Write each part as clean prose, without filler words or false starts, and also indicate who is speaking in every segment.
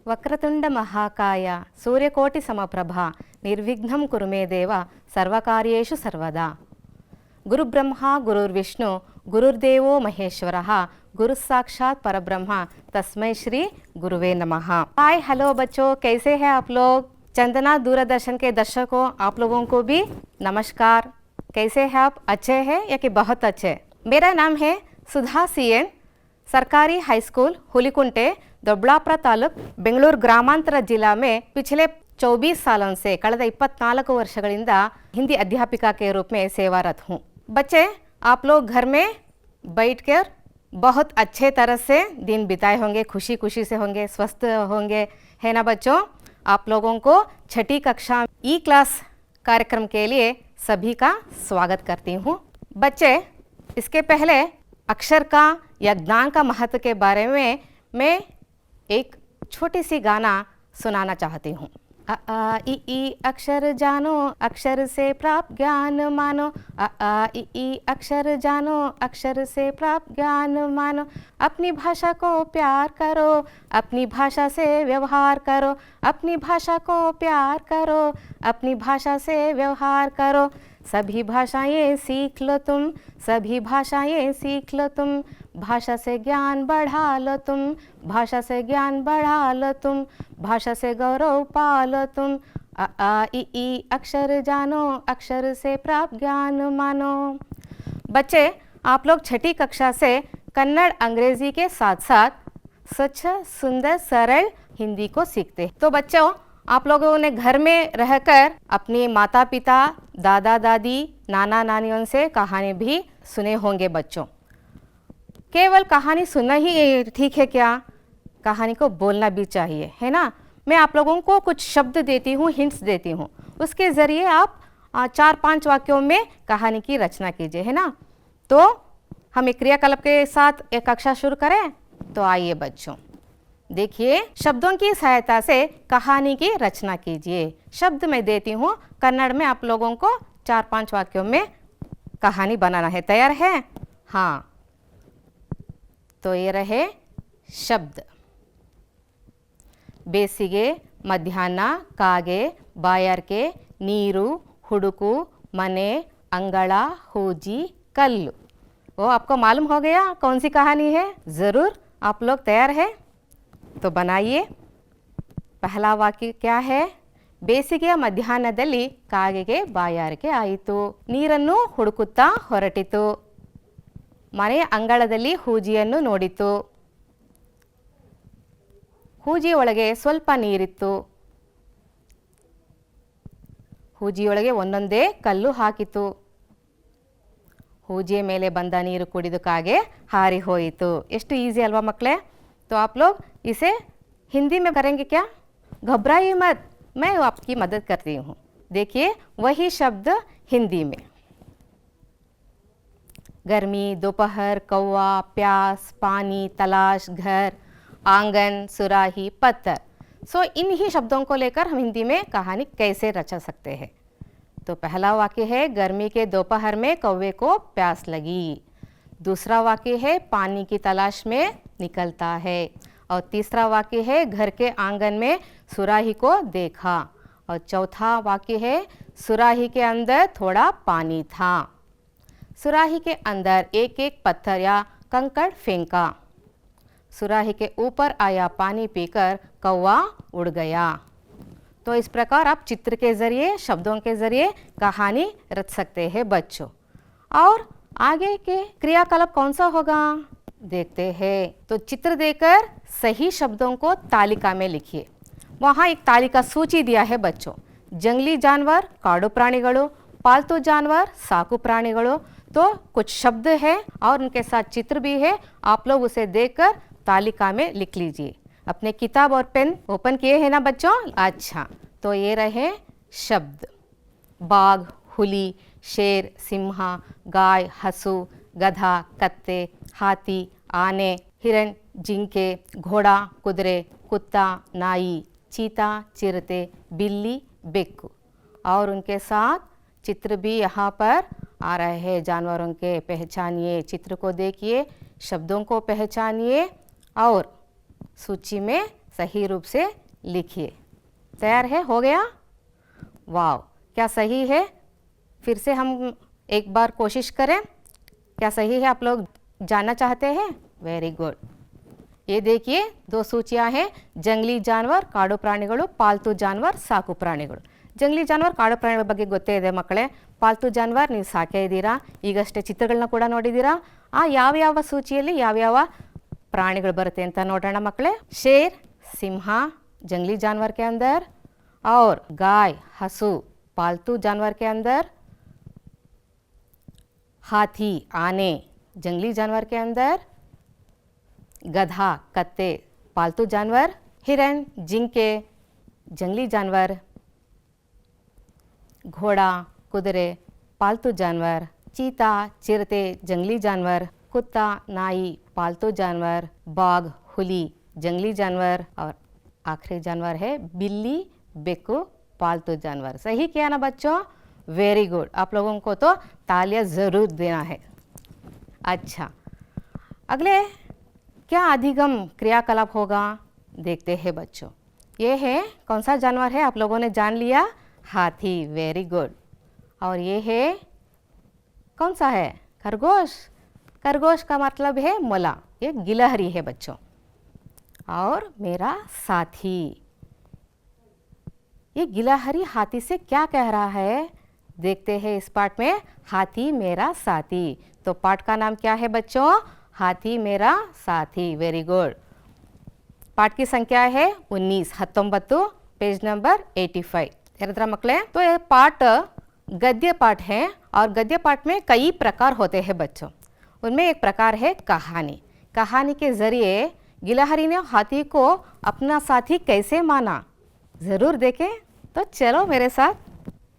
Speaker 1: ವಕ್ರತುಂಡ ಮಹಾಕಾಯ ಸೂರ್ಯಕೋಟಿ ಸಮಪ್ರಭಾ ನಿರ್ವಿಘ್ನಂ ಕುರು ಮೇ ದೇವ ಸರ್ವಕಾರ್ಯೇಷು ಸರ್ವದಾ. ಗುರುಬ್ರಹ್ಮ ಗುರುರ್ವಿಷ್ಣು ಗುರುರ್ದೇವೋ ಮಹೇಶ್ವರಃ गुरु साक्षात परब्रह्म तस्मै श्री गुरुवे नमः. हाय हेलो बच्चों, कैसे हैं आप लोग? चंदना दूरदर्शन के दर्शकों, आप लोगों को भी नमस्कार. कैसे हैं आप? अच्छे हैं या कि बहुत अच्छे? मेरा नाम है सुधा सीएन. सरकारी हाई स्कूल हुलिकुंटे दोबड़ापुर तालुक बेंगलुरु ग्रामांतर जिला में पिछले 24 सालों से कಳೆದ 24 ವರ್ಷಗಳಿಂದ हिंदी अध्यापिका के रूप में सेवारत हूँ. बच्चे, आप लोग घर में बैठकर बहुत अच्छे तरह से दिन बिताए होंगे, खुशी खुशी से होंगे, स्वस्थ होंगे, है ना बच्चों? आप लोगों को छठी कक्षा ई क्लास कार्यक्रम के लिए सभी का स्वागत करती हूँ. बच्चे, इसके पहले अक्षर का या ज्ञान का महत्व के बारे में मैं एक छोटी सी गाना सुनाना चाहती हूँ. अ आ इ ई अक्षर जानो, अक्षर से प्राप्त ज्ञान मानो. अ आ इ ई अक्षर जानो, अक्षर से प्राप्त ज्ञान मानो. अपनी भाषा को प्यार करो, अपनी भाषा से व्यवहार करो. अपनी भाषा को प्यार करो, अपनी भाषा से व्यवहार करो. सभी भाषाएं सीख लो तुम, सभी भाषाएं सीख लो तुम. भाषा से ज्ञान बढ़ा लो तुम, भाषा से ज्ञान बढ़ा लो तुम. भाषा से गौरव पालो तुम. अ आ इ ई अक्षर जानो, अक्षर से प्राप्त ज्ञान मानो. बच्चे, आप लोग छठी कक्षा से कन्नड़ अंग्रेजी के साथ साथ स्वच्छ सुंदर सरल हिंदी को सीखते हैं. तो बच्चों, आप लोगों ने घर में रहकर अपने माता पिता, दादा दादी, नाना नानियों से कहानी भी सुने होंगे. बच्चों, केवल कहानी सुनना ही ठीक है क्या? कहानी को बोलना भी चाहिए, है ना? मैं आप लोगों को कुछ शब्द देती हूँ, हिंट्स देती हूँ. उसके ज़रिए आप 4-5 वाक्यों में कहानी की रचना कीजिए, है ना? तो हम एक क्रियाकलाप के साथ एक कक्षा शुरू करें. तो आइए बच्चों, देखिए, शब्दों की सहायता से कहानी की रचना कीजिए. शब्द मैं देती हूँ, कन्नड़ में आप लोगों को 4-5 वाक्यों में कहानी बनाना है. तैयार है? हाँ, तो ये रहे शब्द. ಬೇಸಿಗೆ, ಮಧ್ಯಾಹ್ನ, ಕಾಗೆ, ಬಾಯಾರಿಕೆ, ನೀರು, ಹುಡುಕು, ಮನೆ, अंगड़, हूजी, कल्लू. वो आपको मालूम हो गया कौन सी कहानी है? ज़रूर. आप लोग तैयार है? तो बनाइए. पहला वाक्य क्या है? ಬೇಸಿಗೆಯ ಮಧ್ಯಾಹ್ನದಲ್ಲಿ ಕಾಗೆಗೆ ಬಾಯಾರಿಕೆ ಆಯಿತು. ನೀರನ್ನು ಹುಡುಕುತ್ತಾ ಹೊರಟಿತು. ಮನೆಯ ಅಂಗಳದಲ್ಲಿ ಹೂಜಿಯನ್ನು ನೋಡಿತು. ಹೂಜಿಯೊಳಗೆ ಸ್ವಲ್ಪ ನೀರಿತ್ತು. ಹೂಜಿಯೊಳಗೆ ಒಂದೊಂದೇ ಕಲ್ಲು ಹಾಕಿತು. ಹೂಜಿಯ ಮೇಲೆ ಬಂದ ನೀರು ಕುಡಿದು ಕಾಗೆ ಹಾರಿ ಹೋಯಿತು. ಎಷ್ಟು ಈಸಿ अल्वा मकड़े? तो आप लोग इसे हिंदी में करेंगे क्या? घबराइए मत, मैं आपकी मदद करती हूँ. देखिए, वही शब्द हिंदी में. गर्मी, दोपहर, कौवा, प्यास, पानी, तलाश, घर, आंगन, सुराही, पत्थर. सो इन ही शब्दों को लेकर हम हिंदी में कहानी कैसे रचा सकते हैं. तो पहला वाक्य है, गर्मी के दोपहर में कौवे को प्यास लगी. दूसरा वाक्य है, पानी की तलाश में निकलता है. और तीसरा वाक्य है, घर के आंगन में सुराही को देखा. और चौथा वाक्य है, सुराही के अंदर थोड़ा पानी था. सुराही के अंदर एक एक पत्थर या कंकड़ फेंका. सुराही के ऊपर आया पानी पीकर कौवा उड़ गया. तो इस प्रकार आप चित्र के ज़रिए, शब्दों के ज़रिए कहानी रच सकते हैं बच्चों. और आगे के क्रियाकलाप कौन सा होगा देखते हैं. तो चित्र देकर सही शब्दों को तालिका में लिखिए. वहाँ एक तालिका सूची दिया है बच्चों. जंगली जानवर, काಡು प्राणिಗಳು, पालतू जानवर, साकू प्राणिಗಳು. तो कुछ शब्द है और उनके साथ चित्र भी है. आप लोग उसे देखकर तालिका में लिख लीजिए. अपने किताब और पेन ओपन किए हैं ना बच्चों? अच्छा, तो ये रहे शब्द. बाघ, हुली, शेर, सिंह, गाय, हसू, गधा, कत्ते, हाथी, आने, हिरण, जिंके, घोड़ा, कुदरे, कुत्ता, नाई, चीता, चिरते, बिल्ली, बेक्कू. और उनके साथ चित्र भी यहाँ पर आ रहे हैं. जानवरों के पहचानिए, चित्र को देखिए, शब्दों को पहचानिए और सूची में सही रूप से लिखिए। तैयार है? हो गया? वाह, क्या सही है? फिर से हम एक बार कोशिश करें। क्या सही है? आप लोग जानना चाहते हैं? Very good. ये देखिए, 2 सूचियां हैं, जंगली जानवर, ಕಾಡು ಪ್ರಾಣಿಗಳು, ಪಾಲ್ತು ಜಾನುವಾರು, ಸಾಕು ಪ್ರಾಣಿಗಳು. ಜಂಗಲಿ ಜಾನುವಾರು, ಕಾಡು ಪ್ರಾಣಿಗಳ ಬಗ್ಗೆ ಗೊತ್ತೇ ಇದೆ ಮಕ್ಕಳೇ. ಪಾಲ್ತು ಜಾನುವಾರು ನೀವು ಸಾಕೇ ಇದ್ದೀರಾ, ಈಗಷ್ಟೇ ಚಿತ್ರಗಳನ್ನ ಕೂಡ ನೋಡಿದ್ದೀರಾ. ಆ ಯಾವ್ಯಾವ ಸೂಚಿಯಲ್ಲಿ ಯಾವ್ಯಾವ ಪ್ರಾಣಿಗಳು ಬರುತ್ತೆ ಅಂತ ನೋಡೋಣ ಮಕ್ಕಳೇ. शेर, सिंह जंगली जानवर के अंदर, और गाय, हसू पालतू जानवर के अंदर, हाथी, आने जंगली जानवर के अंदर, गधा, कत्ते पालतू जानवर, हिरन, जिंके जंगली जानवर, घोड़ा, कुदरे पालतू जानवर, चीता, चिरते जंगली जानवर, कुत्ता, नाई पालतू जानवर, बाघ, हुली जंगली जानवर, और आखिरी जानवर है बिल्ली, बेकू पालतू जानवर। सही किया ना बच्चों? Very good. आप लोगों को तो तालियां ज़रूर देना है। अच्छा, अगले क्या अधिगम क्रियाकलाप होगा? देखते हैं बच्चों। ये है, कौन सा जानवर है? आप लोगों ने जान लिया, हाथी। Very good. और ये है, कौन सा है? खरगोश। खरगोश का मतलब है मोला, ये गिलहरी है बच्चों। और मेरा साथी, ये गिलहरी हाथी से क्या कह रहा है? देखते हैं इस पाठ में, हाथी मेरा साथी। तो पाठ का नाम क्या है बच्चों? हाथी मेरा साथी। Very good. पाठ की संख्या है 19, पेज नंबर 85। याद मकड़े, तो ये पाठ गद्य पाठ है, और गद्य पाठ में कई प्रकार होते हैं बच्चों। उनमें एक प्रकार है कहानी। कहानी के जरिए गिलहरी ने हाथी को अपना साथी कैसे माना, ज़रूर देखें। तो चलो मेरे साथ।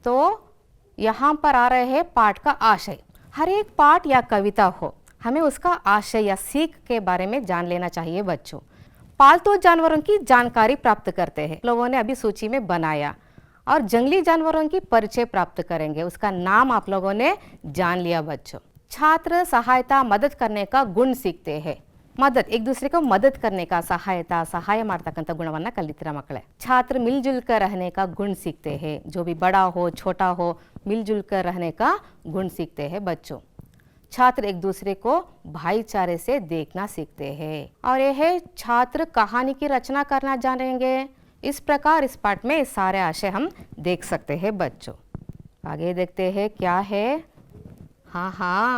Speaker 1: तो यहाँ पर आ रहे हैं पाठ का आशय। हर एक पाठ या कविता हो, हमें उसका आशय या सीख के बारे में जान लेना चाहिए बच्चों। पालतू जानवरों की जानकारी प्राप्त करते हैं, लोगों ने अभी सूची में बनाया। और जंगली जानवरों की परिचय प्राप्त करेंगे, उसका नाम आप लोगों ने जान लिया बच्चों। छात्र सहायता, मदद करने का गुण सीखते हैं। मदद, एक दूसरे को मदद करने का, सहायता, सहाय ಮಾಡ್ತಕ್ಕಂಥ ಗುಣವನ್ನ ಕಲಿತೀರಾ ಮಕ್ಕಳೇ. छात्र मिलजुल कर रहने का गुण सीखते हैं, जो भी बड़ा हो छोटा हो मिलजुल कर रहने का गुण सीखते हैं बच्चों। छात्र एक दूसरे को भाईचारे से देखना सीखते हैं। और यह है, छात्र कहानी की रचना करना जानेंगे। इस प्रकार इस पाठ में सारे आशय हम देख सकते हैं बच्चों। आगे देखते हैं क्या है। हाँ,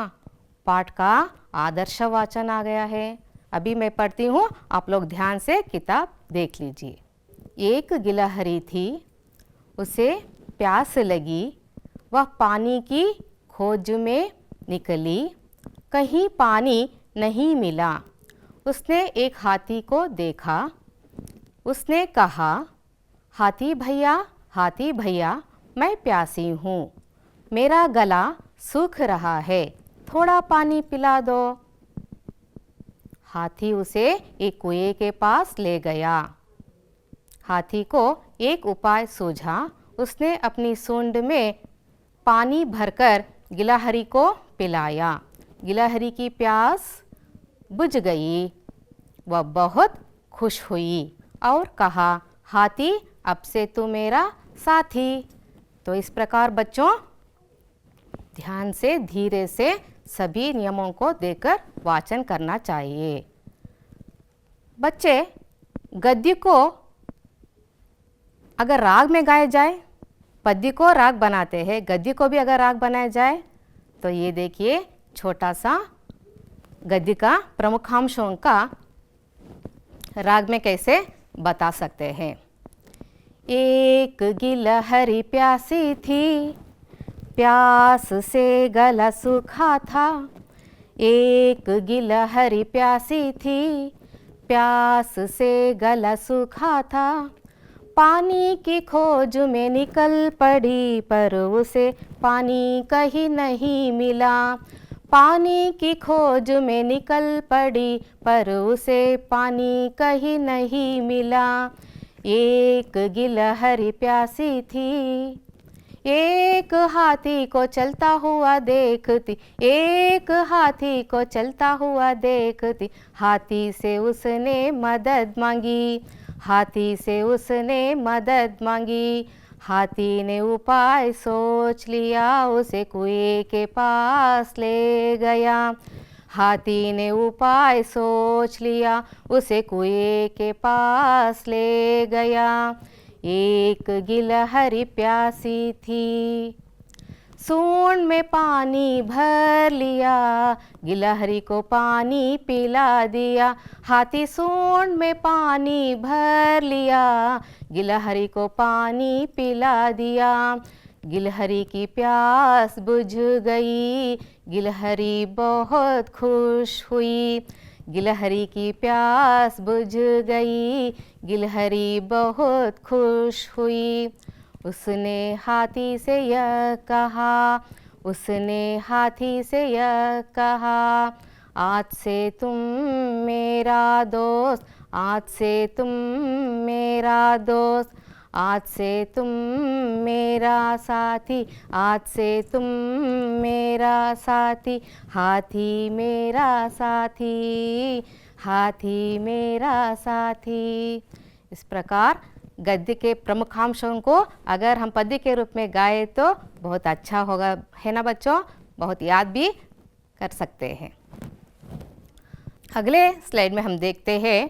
Speaker 1: पाठ का आदर्श वाचन आ गया है। अभी मैं पढ़ती हूँ, आप लोग ध्यान से किताब देख लीजिए। एक गिलहरी थी, उसे प्यास लगी, वह पानी की खोज में निकली, कहीं पानी नहीं मिला। उसने एक हाथी को देखा, उसने कहा, हाथी भैया मैं प्यासी हूँ, मेरा गला सूख रहा है, थोड़ा पानी पिला दो। हाथी उसे एक कुएं के पास ले गया। हाथी को एक उपाय सूझा, उसने अपनी सूंड में पानी भरकर गिलहरी को पिलाया। गिलहरी की प्यास बुझ गई, वह बहुत खुश हुई और कहा, हाथी अब से तू मेरा साथी। तो इस प्रकार बच्चों ध्यान से धीरे से सभी नियमों को देकर वाचन करना चाहिए। बच्चे, गद्य को अगर राग में गाया जाए, पद्य को राग बनाते हैं, गद्य को भी अगर राग बनाया जाए, तो ये देखिए छोटा सा गद्य का प्रमुखांशों का राग में कैसे बता सकते हैं। एक गिलहरी प्यासी थी, प्यास से गला सूखा था। एक गिलहरी प्यासी थी, प्यास से गला सूखा था। पानी की खोज में निकल पड़ी, पर उसे पानी कहीं नहीं मिला। पानी की खोज में निकल पड़ी, पर उसे पानी कहीं नहीं मिला। एक गिलहरी प्यासी थी, एक हाथी को चलता हुआ देखती, एक हाथी को चलता हुआ देखती, हाथी से उसने मदद मांगी। हाथी से उसने मदद मांगी, हाथी ने उपाय सोच लिया, उसे कुएं के पास ले गया। हाथी ने उपाय सोच लिया, उसे कुएं के पास ले गया। एक गिलहरी प्यासी थी, सूंड में पानी भर लिया, गिलहरी को पानी पिला दिया। हाथी सूंड में पानी भर लिया, गिलहरी को पानी पिला दिया। गिलहरी की प्यास बुझ गई, गिलहरी बहुत खुश हुई। गिलहरी की प्यास बुझ गई, गिलहरी बहुत खुश हुई। उसने हाथी से यह कहा, उसने हाथी से यह कहा, आज से तुम मेरा दोस्त, आज से तुम मेरा दोस्त, आज से तुम मेरा साथी, आज से तुम मेरा साथी। हाथी मेरा साथी, हाथी मेरा साथी। इस प्रकार गद्य के प्रमुखांशों को अगर हम पद्य के रूप में गाए तो बहुत अच्छा होगा, है ना बच्चों? बहुत याद भी कर सकते हैं। अगले स्लाइड में हम देखते हैं,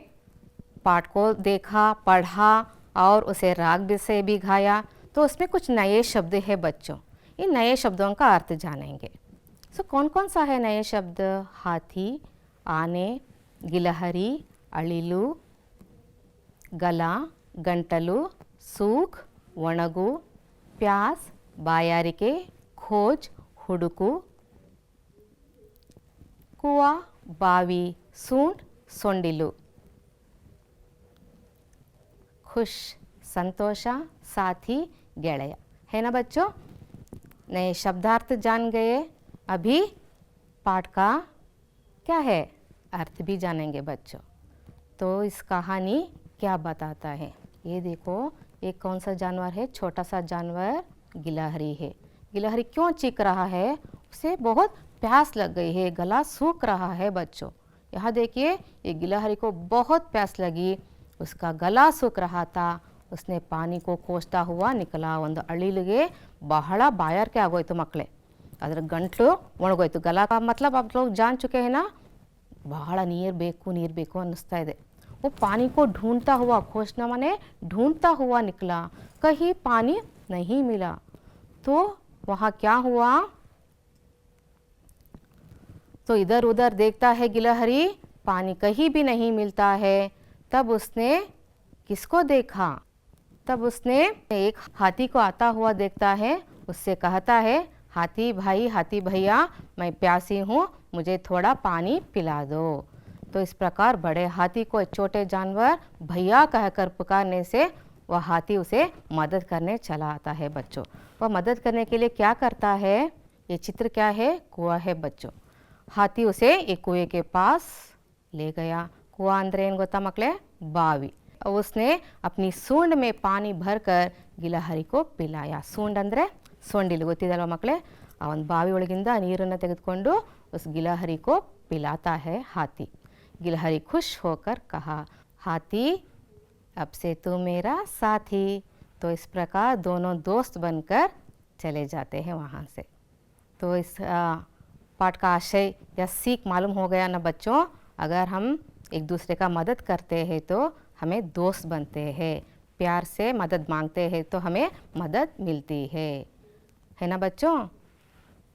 Speaker 1: पाठ को देखा, पढ़ा और उसे राग से भी गाया, तो उसमें कुछ नए शब्द हैं बच्चों। इन नए शब्दों का अर्थ जानेंगे। कौन कौन सा है नए शब्द? हाथी, आने, गिलहरी, अಳಿಲು, ಗಲ, ಗಂಟಲು, ಸೂಕ್, ಒಣಗು, ಪ್ಯಾಸ್, ಬಾಯಾರಿಕೆ, ಖೋಜ್, ಹುಡುಕು, ಕುವ, ಬಾವಿ, सूंड, ಸೊಂಡಿಲು, खुश, संतोष, साथी, ಗೆಳೆಯ। है ना बच्चों? नए शब्दार्थ जान गए। अभी पाठ का क्या है अर्थ भी जानेंगे बच्चों। तो इस कहानी क्या बताता है? ये देखो, एक कौन सा जानवर है? छोटा सा जानवर गिलहरी है। गिलहरी क्यों चीख रहा है? उसे बहुत प्यास लग गई है, गला सूख रहा है बच्चों। यहाँ देखिए, ये गिलहरी को बहुत प्यास लगी, उसका गला सूख रहा था। उसने पानी को ಕೋಸ್ತಾ हुआ ನಿಕಲಾ। ಒಂದು ಅಳಿಲಿಗೆ ಬಹಳ ಬಾಯಾರಿಕೆ ಆಗೋಯ್ತು ಮಕ್ಕಳೇ, ಅದರ ಗಂಟಲು ಒಣಗೋಯ್ತು। ಗಲಾ मतलब आप लोग जान चुके हैं ना, ಬಹಳ ನೀರು ಬೇಕು ಅನ್ನಿಸ್ತಾ ಇದೆ। वो पानी को ढूंढता हुआ, खोजना माने ढूंढता हुआ निकला, कहीं पानी नहीं मिला। तो वहाँ क्या हुआ? तो इधर उधर देखता है गिलहरी, पानी कहीं भी नहीं मिलता है। तब उसने किसको देखा? तब उसने एक हाथी को आता हुआ देखता है। उससे कहता है, हाथी भाई, हाथी भैया, मैं प्यासी हूँ, मुझे थोड़ा पानी पिला दो। तो इस प्रकार बड़े हाथी को छोटे जानवर भैया कहकर पुकारने से वह हाथी उसे मदद करने चला आता है बच्चों। वह मदद करने के लिए क्या करता है? ये चित्र क्या है? कुआं है बच्चों। हाथी उसे एक कुएं के पास ले गया। कुआं अंदर ಏನು ಗೊತ್ತಾ ಮಕ್ಕಳೇ? ಬಾವಿ। उसने अपनी सूंड में पानी भरकर ಗಿಲಹರಿ को पिलाया। सूंड ಅಂದರೆ ಸೊಂಡಿಲು, ಗೊತ್ತಿದಲ್ವ ಮಕ್ಕಳೇ? ಆ ಒಂದು ಬಾವಿ ಒಳಗಿಂದ ನೀರನ್ನು ತೆಗೆದುಕೊಂಡು उस गिलहरी को पिलाता है हाथी। गिलहरी खुश होकर कहा, हाथी अब से तू मेरा साथी। तो इस प्रकार दोनों दोस्त बनकर चले जाते हैं वहाँ से। तो इस पाठ का आशय या सीख मालूम हो गया ना बच्चों? अगर हम एक दूसरे का मदद करते हैं तो हमें दोस्त बनते हैं, प्यार से मदद मांगते हैं तो हमें मदद मिलती है ना बच्चों?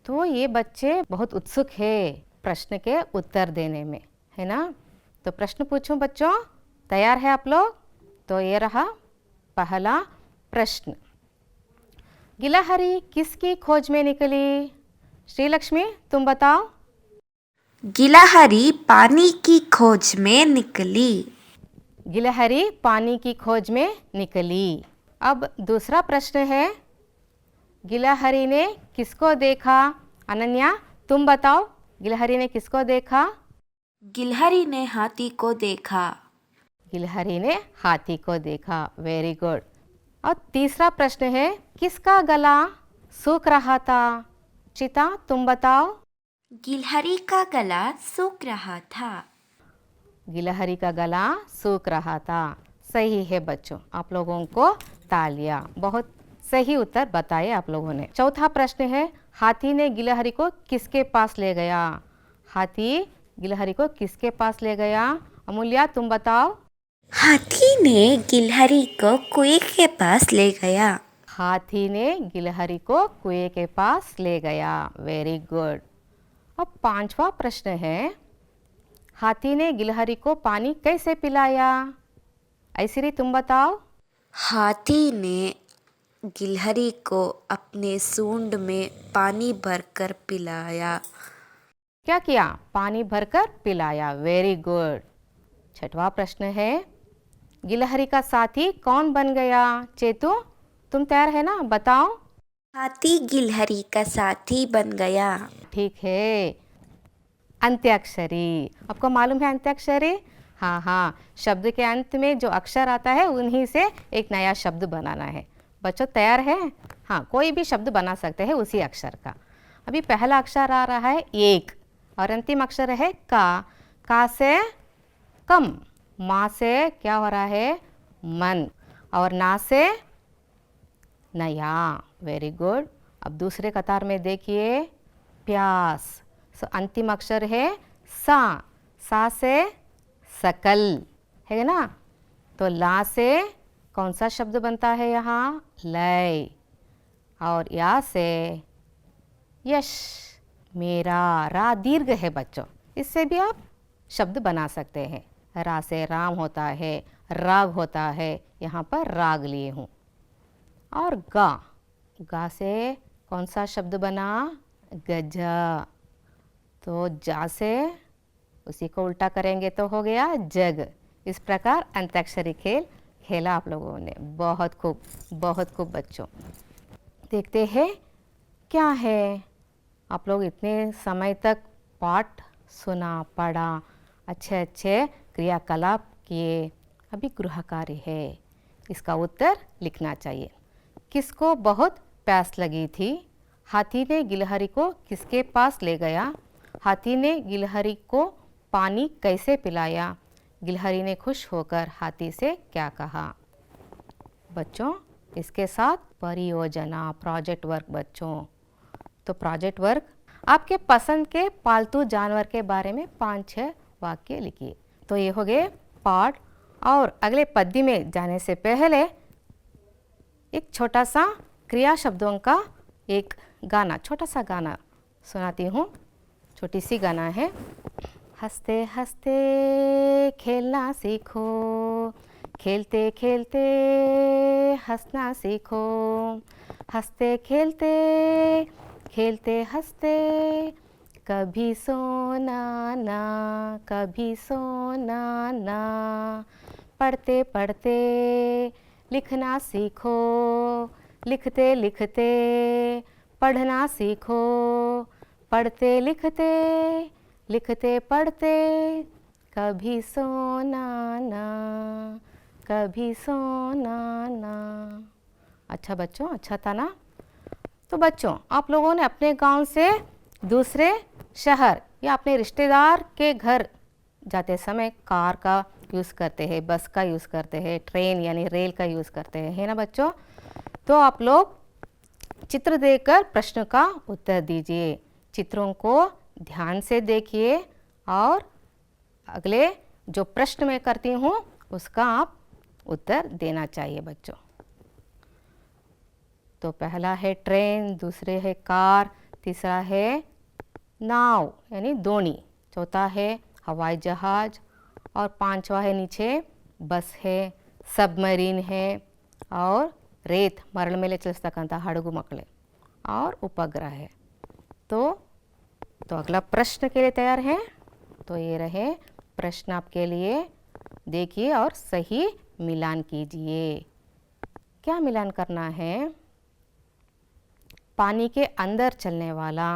Speaker 1: तो ये बच्चे बहुत उत्सुक है प्रश्न के उत्तर देने में, है ना? तो प्रश्न पूछूं बच्चों? तैयार है आप लोग? तो ये रहा पहला प्रश्न, गिलहरी किसकी खोज में निकली? श्रीलक्ष्मी तुम बताओ।
Speaker 2: गिलहरी पानी की खोज में निकली।
Speaker 1: गिलहरी पानी की खोज में निकली। अब दूसरा प्रश्न है, गिलहरी ने किसको देखा? अनन्या तुम बताओ, गिलहरी ने किसको देखा?
Speaker 2: गिलहरी ने हाथी को देखा।
Speaker 1: गिलहरी ने हाथी को देखा। Very good. और तीसरा प्रश्न है, किसका गला सूख रहा था? चिता तुम बताओ।
Speaker 2: गिलहरी का गला सूख रहा था।
Speaker 1: गिलहरी का गला सूख रहा था। सही है बच्चों, आप लोगों को तालियां, बहुत सही उत्तर बताए आप लोगों ने। चौथा प्रश्न है, हाथी ने गिलहरी को किसके पास ले गया? हाथी गिलहरी को किसके पास ले गया? अमूल्या तुम बताओ।
Speaker 2: हाथी ने गिलहरी को कुएं के पास ले गया।
Speaker 1: हाथी ने गिलहरी को कुएं के पास ले गया। Very good. अब पांचवा प्रश्न है, हाथी ने गिलहरी को पानी कैसे पिलाया? ऐश्वरी तुम बताओ।
Speaker 2: हाथी ने गिलहरी को अपने सूंड में पानी भरकर पिलाया।
Speaker 1: क्या किया? पानी भरकर पिलाया। Very good. छठवां प्रश्न है, गिलहरी का साथी कौन बन गया? चेतु तुम तैयार है ना? बताओ।
Speaker 2: हाथी गिलहरी का साथी बन गया।
Speaker 1: ठीक है, अंत्याक्षरी। आपको मालूम है अंत्याक्षरी? हाँ हाँ, शब्द के अंत में जो अक्षर आता है उन्हीं से एक नया शब्द बनाना है। बच्चों तैयार है? हाँ, कोई भी शब्द बना सकते हैं उसी अक्षर का। अभी पहला अक्षर आ रहा है एक और अंतिम अक्षर है का। का से कम, माँ से क्या हो रहा है? मन, और ना से नया। Very good. अब दूसरे कतार में देखिए, प्यास। अंतिम अक्षर है सा। सा से सकल, है ना? तो ला से कौन सा शब्द बनता है यहाँ? लय। और या से यश, मेरा। रा दीर्घ है बच्चों, इससे भी आप शब्द बना सकते हैं। रा से राम होता है, राग होता है, यहाँ पर राग लिए हूँ। और गा, गा से कौन सा शब्द बना? गजा। तो जा से उसी को उल्टा करेंगे तो हो गया जग। इस प्रकार अंताक्षरी खेल खेला आप लोगों ने। बहुत खूब, बहुत खूब बच्चों। देखते हैं क्या है। आप लोग इतने समय तक पाठ सुना, पढ़ा, अच्छे अच्छे क्रियाकलाप किए। अभी गृह कार्य है, इसका उत्तर लिखना चाहिए। किसको बहुत प्यास लगी थी? हाथी ने गिलहरी को किसके पास ले गया? हाथी ने गिलहरी को पानी कैसे पिलाया? गिलहरी ने खुश होकर हाथी से क्या कहा? बच्चों इसके साथ परियोजना, प्रोजेक्ट वर्क बच्चों। तो प्रोजेक्ट वर्क, आपके पसंद के पालतू जानवर के बारे में 5-6 वाक्य लिखिए। तो ये हो गए पाठ। और अगले पद्य में जाने से पहले एक छोटा सा क्रिया शब्दों का एक गाना, छोटा सा गाना सुनाती हूँ। छोटी सी गाना है। हंसते हंसते खेलना सीखो, खेलते खेलते हंसना सीखो, हंसते खेलते खेलते हंसते, कभी सोना ना, कभी सोना ना, पढ़ते पढ़ते लिखना सीखो, लिखते लिखते पढ़ना सीखो, पढ़ते लिखते लिखते पढ़ते, कभी सोना ना, कभी सोना ना। अच्छा बच्चों, अच्छा था ना? तो बच्चों आप लोगों ने अपने गांव से दूसरे शहर या अपने रिश्तेदार के घर जाते समय कार का यूज़ करते हैं, बस का यूज़ करते हैं, ट्रेन यानी रेल का यूज़ करते हैं, है ना बच्चों? तो आप लोग चित्र देखकर प्रश्न का उत्तर दीजिए। चित्रों को ध्यान से देखिए और अगले जो प्रश्न मैं करती हूँ उसका आप उत्तर देना चाहिए बच्चों। तो पहला है ट्रेन, दूसरे है कार, तीसरा है नाव यानी दोणी, चौथा है हवाई जहाज, और पांचवा है नीचे बस है, सबमरीन है, और रेत मरल मेले चलिस्तಕ್ಕಂಥ हड़गु मकड़े, और उपग्रह है। तो अगला प्रश्न के लिए तैयार हैं? तो ये रहे प्रश्न आपके लिए, देखिए और सही मिलान कीजिए। क्या मिलान करना है? पानी के अंदर चलने वाला,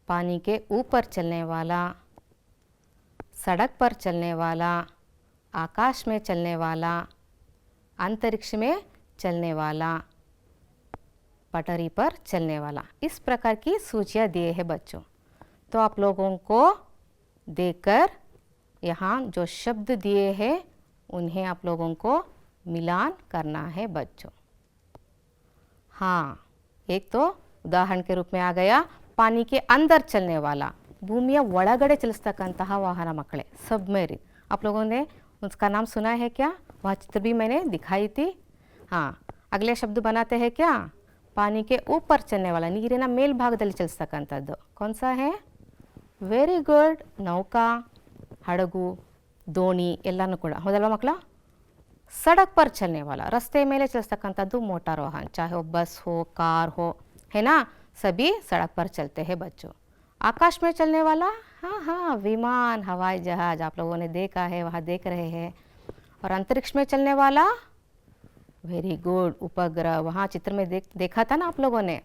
Speaker 1: पानी के ऊपर चलने वाला, सड़क पर चलने वाला, आकाश में चलने वाला, अंतरिक्ष में चलने वाला, पटरी पर चलने वाला, इस प्रकार की सूचियाँ दिए हैं बच्चों। तो आप लोगों को देखकर यहाँ जो शब्द दिए हैं उन्हें आप लोगों को मिलान करना है बच्चों। हाँ, एक तो ಉದಾಹರಣೆ के रूप में आ गया पानी के अंदर चलने वाला, ಭೂಮಿಯ ಒಳಗಡೆ ಚಲಿಸ್ತಕ್ಕಂತಹ ವಾಹನ ಮಕ್ಕಳೇ, सबमरीन। आप लोगों ने उसका नाम सुना है क्या? वह चित्र भी मैंने दिखाई थी। हाँ, अगले शब्द बनाते हैं क्या? पानी के ऊपर चलने वाला, ನೀರಿನ ಮೇಲ್ಭಾಗದಲ್ಲಿ ಚಲಿಸ್ತಕ್ಕಂಥದ್ದು कौन सा है? ವೆರಿ ಗುಡ್, ನೌಕಾ, ಹಡಗು, ದೋಣಿ ಎಲ್ಲನೂ ಕೂಡ ಹೌದಲ್ವ ಮಕ್ಕಳ? सड़क पर चलने वाला, रस्ते ಮೇಲೆ चलस्तಕ್ಕಂಥದ್ದು मोटर वाहन, चाहे वो बस हो, कार हो, है ना, सभी सड़क पर चलते हैं बच्चों। आकाश में चलने वाला, हाँ हाँ, विमान, हवाई जहाज आप लोगों ने देखा है, वहाँ देख रहे हैं। और अंतरिक्ष में चलने वाला, वेरी गुड, उपग्रह, वहाँ चित्र में देखा था ना आप लोगों ने,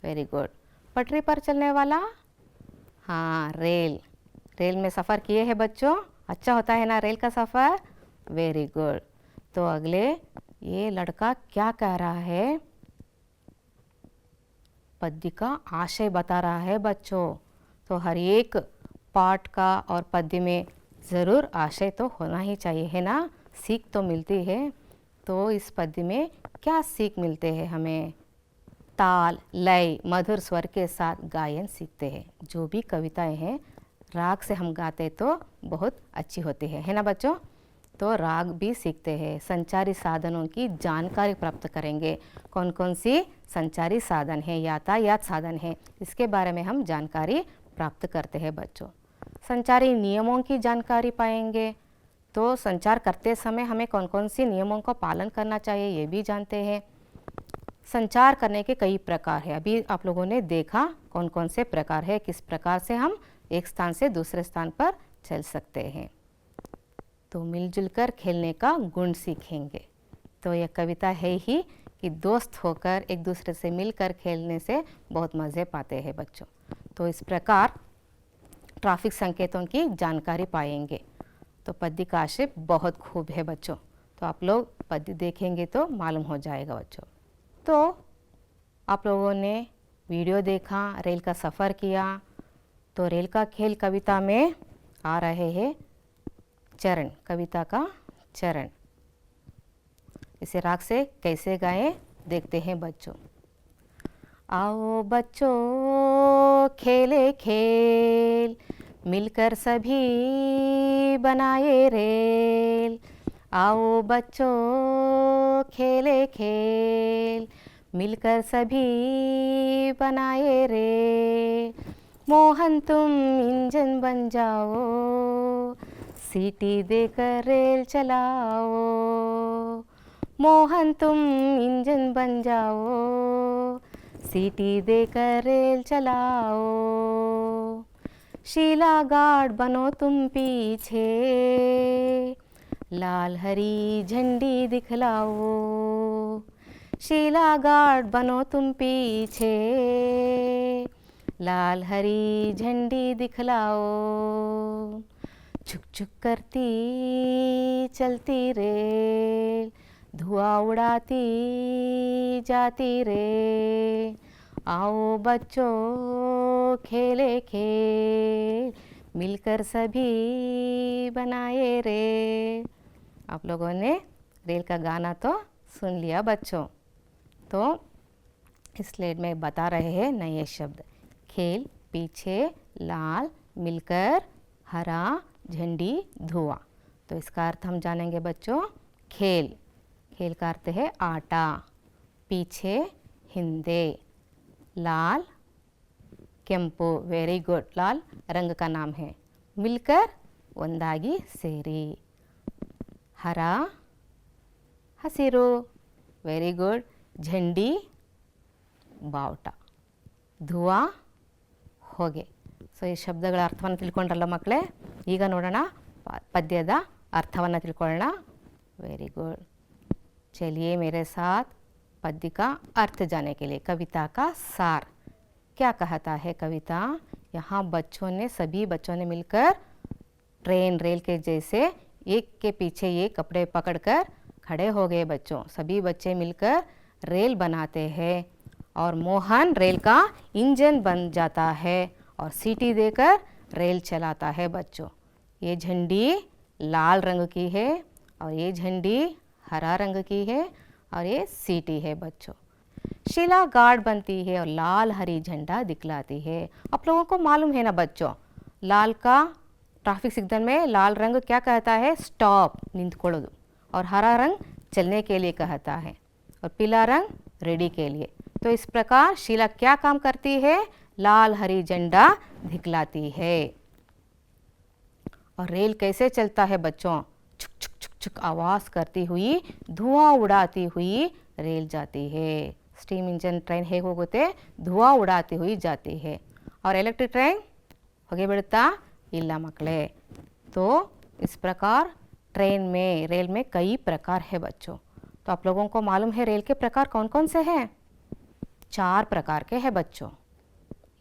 Speaker 1: वेरी गुड। पटरी पर चलने वाला, हाँ, रेल, रेल में सफ़र किए हैं बच्चों? अच्छा होता है ना रेल का सफ़र, वेरी गुड। तो अगले ये लड़का क्या कह रहा है? पद्य का आशय बता रहा है बच्चों। तो हर एक पाठ का और पद्य में ज़रूर आशय तो होना ही चाहिए, है ना, सीख तो मिलती है। तो इस पद्य में क्या सीख मिलते हैं हमें? ताल, लय, मधुर स्वर के साथ गायन सीखते हैं। जो भी कविताएं हैं राग से हम गाते तो बहुत अच्छी होती है ना बच्चों? तो राग भी सीखते हैं। संचारी साधनों की जानकारी प्राप्त करेंगे। कौन कौन सी संचारी साधन है, यातायात साधन है, इसके बारे में हम जानकारी प्राप्त करते हैं बच्चों। संचारी नियमों की जानकारी पाएंगे। तो संचार करते समय हमें कौन कौन सी नियमों का पालन करना चाहिए ये भी जानते हैं। संचार करने के कई प्रकार है, अभी आप लोगों ने देखा कौन कौन से प्रकार है, किस प्रकार से हम एक स्थान से दूसरे स्थान पर चल सकते हैं। तो मिलजुल कर खेलने का गुण सीखेंगे। तो यह कविता है ही कि दोस्त होकर एक दूसरे से मिलकर खेलने से बहुत मज़े पाते हैं बच्चों। तो इस प्रकार ट्रैफिक संकेतों की जानकारी पाएंगे। तो पद्य का आशय बहुत खूब है बच्चों। तो आप लोग पद्य देखेंगे तो मालूम हो जाएगा बच्चों। तो आप लोगों ने वीडियो देखा, रेल का सफ़र किया। तो रेल का खेल कविता में आ रहे हैं चरण, कविता का चरण। इसे राग से कैसे गाएं देखते हैं बच्चों। आओ बच्चों खेले खेल, मिलकर सभी बनाए रेल। आओ बच्चों खेले खेल, मिलकर सभी बनाए रेल। मोहन तुम इंजन बन जाओ, सीटी देकर रेल चलाओ। मोहन तुम इंजन बन जाओ, सीटी देकर रेल चलाओ। शीला गार्ड बनो तुम पीछे, लाल हरी झंडी दिखलाओ। शीला गार्ड बनो तुम पीछे, लाल हरी झंडी दिखलाओ। छुक छुक करती चलती रेल, धुआं उड़ाती जाती रेल। आओ बच्चों खेले खेल, मिलकर सभी बनाए रेल। आप लोगों ने रेल का गाना तो सुन लिया बच्चों। तो इस स्लाइड में बता रहे हैं नए शब्द। खेल, पीछे, लाल, मिलकर, हरा, झंडी, धुआं। तो इसका अर्थ हम जानेंगे बच्चों। खेल, खेल का अर्थ है आटा। पीछे हिंदे, लाल ಕೆಂಪು, ವೆರಿ ಗುಡ್, लाल रंग का नाम है। मिलकर ಒಂದಾಗಿ ಸೇರಿ, हरा ಹಸಿರು, ವೆರಿ ಗುಡ್, झंडी ಬಾವುಟ, ಧುವಾ ಹೊಗೆ। ಸೊ ಈ ಶಬ್ದಗಳ ಅರ್ಥವನ್ನು ತಿಳ್ಕೊಂಡ್ರಲ್ಲ ಮಕ್ಕಳೇ, ಈಗ ನೋಡೋಣ ಪದ್ಯದ ಅರ್ಥವನ್ನು ತಿಳ್ಕೊಳ್ಳೋಣ। ವೆರಿ गुड, चलिए मेरे साथ पद्य का अर्थ जानने के लिए। कविता का सार क्या कहता है कविता? यहाँ बच्चों ने, सभी बच्चों ने मिलकर ट्रेन, रेल के जैसे एक के पीछे एक कपड़े पकड़कर खड़े हो गए बच्चों। सभी बच्चे मिलकर रेल बनाते हैं और मोहन रेल का इंजन बन जाता है और सीटी देकर रेल चलाता है बच्चों। ये झंडी लाल रंग की है और ये झंडी हरा रंग की है और ये सीटी है बच्चों। शीला गार्ड बनती है और लाल हरी झंडा दिखलाती है। आप लोगों को मालूम है ना बच्चों, लाल का ट्रैफिक सिग्नल में लाल रंग क्या कहता है? स्टॉप, निंत्ಕೊಳ್ಳೋದು। और हरा रंग चलने के लिए कहता है और पीला रंग रेडी के लिए। तो इस प्रकार शीला क्या काम करती है? लाल हरी झंडा दिखलाती है। और रेल कैसे चलता है बच्चों? छुक छुक छुक छुक आवाज़ करती हुई, धुआं उड़ाती हुई रेल जाती है। स्टीम इंजन ट्रेन ಹೇಗೆ ಹೋಗುತ್ತೆ? धुआं उड़ाती हुई जाती है। और इलेक्ट्रिक ट्रेन ಹೊಗೆ ಬಿಡುತ್ತಾ? ಇಲ್ಲ ಮಕ್ಕಳೇ। तो इस प्रकार रेल में कई प्रकार है बच्चों। तो आप लोगों को मालूम है रेल के प्रकार कौन कौन से हैं? 4 प्रकार के हैं बच्चों।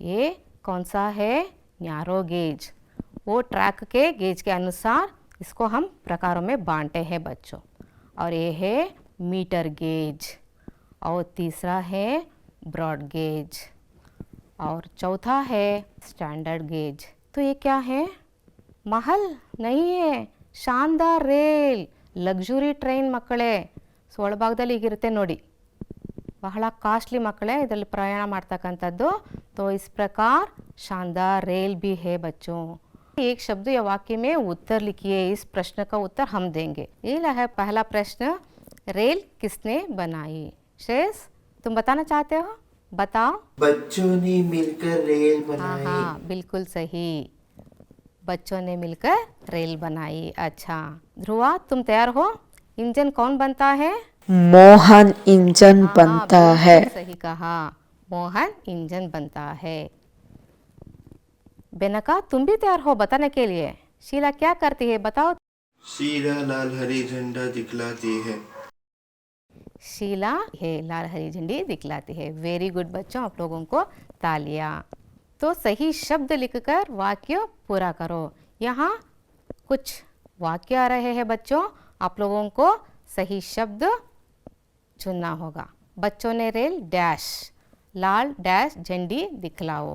Speaker 1: ये कौन सा है? Narrow gauge. वो ट्रैक के गेज के अनुसार इसको हम प्रकारों में बांटे हैं बच्चों। और ये है मीटर गेज। और तीसरा है ब्रॉड गेज। और चौथा है स्टैंडर्ड गेज। तो ये क्या है? महल नहीं है, ಶಾನ್ದಾರ್ ರೇಲ್, ಲಕ್ಸುರಿ ಟ್ರೈನ್ ಮಕ್ಕಳೇ। ಸೊ ಒಳಭಾಗದಲ್ಲಿ ಹೀಗಿರುತ್ತೆ ನೋಡಿ, ಬಹಳ ಕಾಸ್ಟ್ಲಿ ಮಕ್ಕಳೇ ಇದರಲ್ಲಿ ಪ್ರಯಾಣ ಮಾಡ್ತಕ್ಕಂಥದ್ದು। तो इस प्रकार शानदार रेल भी है बच्चों। एक शब्द या वाक्य में उत्तर लिखिए। इस प्रश्न का उत्तर हम देंगे। ये है पहला प्रश्न, रेल किसने बनाई? श्रेयस, तुम बताना चाहते हो? बताओ।
Speaker 3: बच्चों ने मिलकर रेल बनाई।
Speaker 1: हाँ, बिल्कुल सही, बच्चों ने मिलकर रेल बनाई। अच्छा ध्रुवा, तुम तैयार हो? इंजन कौन बनता है?
Speaker 2: मोहन इंजन बनता
Speaker 1: बिल्कुल
Speaker 2: है।
Speaker 1: सही कहा, मोहन इंजन बनता है। बेनका, तुम भी तैयार हो बताने के लिए? शीला क्या करती है बताओ?
Speaker 3: शीला लाल हरी झंडा दिखलाती है।
Speaker 1: शीला है लाल हरी झंडी दिखलाती है। वेरी गुड बच्चों, आप लोगों को तालियां। तो सही शब्द लिखकर वाक्य पूरा करो। यहाँ कुछ वाक्य आ रहे हैं बच्चों, आप लोगों को सही शब्द चुनना होगा। बच्चों ने रेल डैश, लाल डैश झंडी दिखलाओ,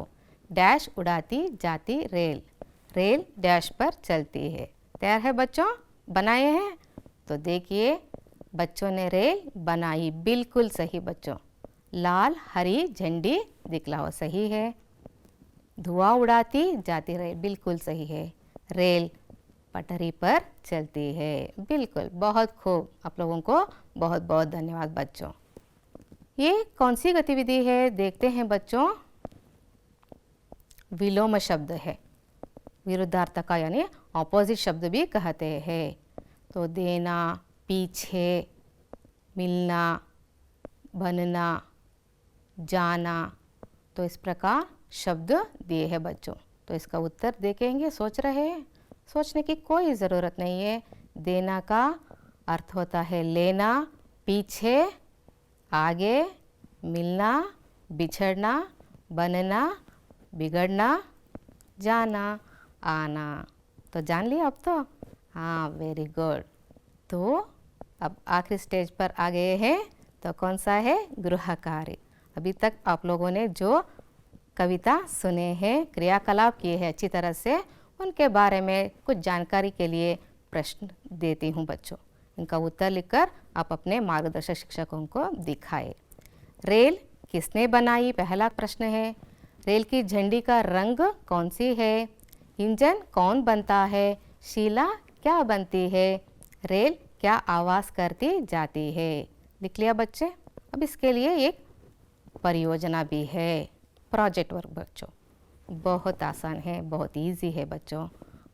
Speaker 1: डैश उड़ाती जाती रेल, रेल डैश पर चलती है। तैयार है बच्चों? बनाए हैं? तो देखिए, बच्चों ने रेल बनाई, बिल्कुल सही बच्चों। लाल हरी झंडी दिखलाओ, सही है। धुआं उड़ाती जाती रेल, बिल्कुल सही है। रेल पटरी पर चलती है, बिल्कुल, बहुत खूब। आप लोगों को बहुत बहुत धन्यवाद बच्चों। ये कौन सी गतिविधि है देखते हैं बच्चों। विलोम शब्द है, विरुद्धार्थक यानी ऑपोजिट शब्द भी कहते हैं। तो देना, पीछे, मिलना, बनना, जाना, तो इस प्रकार शब्द दिए हैं बच्चों। तो इसका उत्तर देखेंगे, सोच रहे हैं? सोचने की कोई ज़रूरत नहीं है। देना का अर्थ होता है लेना, पीछे, आगे, मिलना, बिछड़ना, बनना, बिगड़ना, जाना, आना। तो जान लिया अब तो? हाँ, वेरी गुड। तो अब आखिरी स्टेज पर आ गए हैं। तो कौन सा है? गृह कार्य। अभी तक आप लोगों ने जो कविता सुने हैं, क्रियाकलाप किए हैं अच्छी तरह से, उनके बारे में कुछ जानकारी के लिए प्रश्न देती हूँ बच्चों। इनका उत्तर लिखकर आप अपने मार्गदर्शक शिक्षकों को दिखाए। रेल किसने बनाई? पहला प्रश्न है। रेल की झंडी का रंग कौन सी है? इंजन कौन बनता है? शीला क्या बनती है? रेल क्या आवाज़ करती जाती है? लिख लिया बच्चे? अब इसके लिए एक परियोजना भी है, प्रोजेक्ट वर्क बच्चों। बहुत आसान है, बहुत इजी है बच्चों,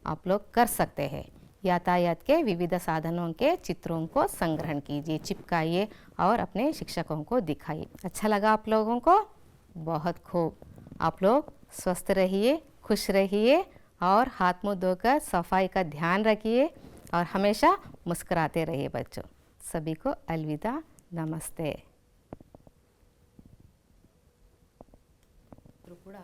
Speaker 1: आप लोग कर सकते हैं। यातायात के विविध साधनों के चित्रों को संग्रहण कीजिए, चिपकाइए और अपने शिक्षकों को दिखाइए। अच्छा लगा आप लोगों को? बहुत खूब। आप लोग स्वस्थ रहिए, खुश रहिए और हाथ मुंह धोकर सफाई का ध्यान रखिए और हमेशा मुस्कुराते रहिए बच्चों। सभी को अलविदा, नमस्ते। ಕೂಡ